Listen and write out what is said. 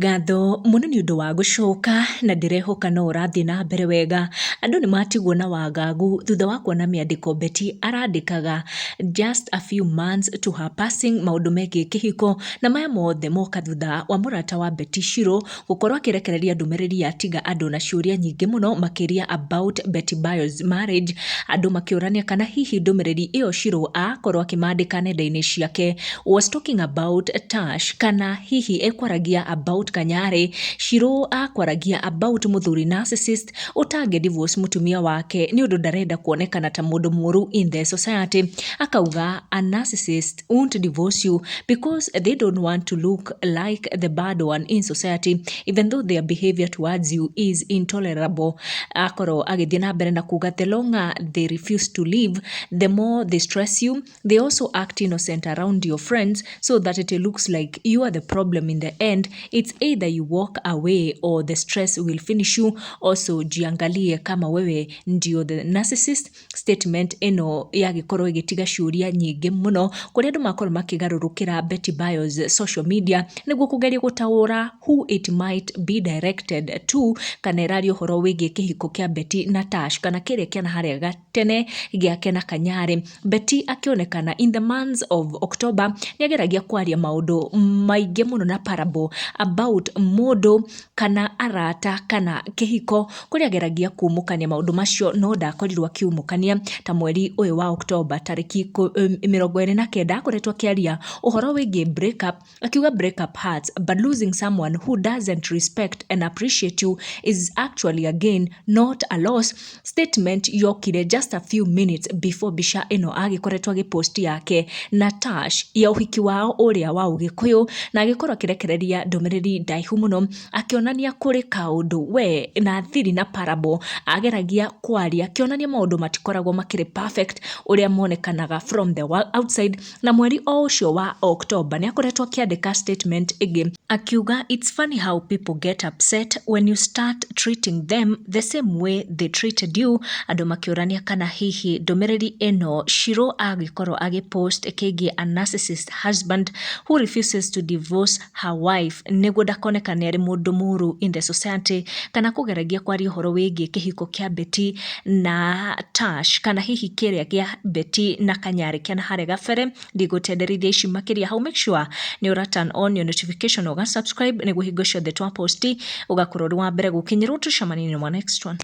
Ngatho muno ni undu wa gucoka na ndirehoka no urathi na mbere wega. Andu ni matigwo na wagagu thutha wa kuona miandiko Betty arandikaga just a few months to her passing maundu megie kihiko, na maya mothe moka thutha wa murata wa Betty Shiru gukorwo akirekereria ndumiriri ya tiga andu na ciuria nyingi muno makiria about Betty Bio's marriage. Andu makiurania kana hihi ndumiriri iyo Shiru akorwo akimandika nenda-ini ciake was talking about Tash, kana hihi ekwaragia about Kanyari. Shiru akwaragia about muthuri narcissist utange divorce mutumia wake ni undu ndarenda kuonekana ta mundu muru in the society. Akauga a narcissist won't divorce you because they don't want to look like the bad one in society, even though their behavior towards you is intolerable. Akoro agithie na mbere na kuga the longer they refuse to leave, the more they stress you. They also act innocent around your friends so that it looks like you are the problem in the end. It's either you walk away or the stress will finish you. Also jiangalie kama wewe ndio the narcissist. Statement eno yagikorwo igitiga ciuria nyingi muno kuria andu makorwo makigarurukira Betty Bio's social media niguo kugeria gutaura who it might be directed to, kana irario horo wigie kihiko kia Betty na Tash, kana kiria kiana haria gatene giake na Kanyari. Betty akionekana in the months of October niageragia kwaria maundu maingi muno na parable about mundu kana arata kana kihiko kuria ageragia kumukania maundu macio no ndakorirwo akiumukania. Ta mweri uyu wa October tariki 29 akoretwo akiaria uhoro wigie break up, akiuga break up hurts but losing someone who doesn't respect and appreciate you is actually a gain, not a loss. Statement yokire just a few minutes before bisha eno agikoretwo agiposti yake na Tash ya uhiki wao uria wa Ugikuyu, na agikorwo akirekereria ndumiriri ndaihu muno akionania kuri kaundu we na thiri na parable ageragia kwaria akionania maundu matikoragwo makiri perfect uria monekanaga from the outside. Na mweri o ucio wa October ni akoretwo akiandika statement igi akiuga it's funny how people get upset when you start treating them the same way they treated you. Andu makiurania kana hihi ndumiriri eno Shiru agikorwo agipost kigie a narcissist husband who refuses to divorce her wife niguo ndakonekane ari mundu muru in the society, kana kugeragia kwaria horo wigie kihiko kia Betty na Tash, kana hihi kiria gia Betty na Kanyari kiana haria gabere. Ndigutenderithia ici makiria hau, make sure ni ura turn on your notification uga subscribe niguo hingo ciothe twa posti ugakorwo ri wa mbere gukinyirwo. Tucemanie mu next one.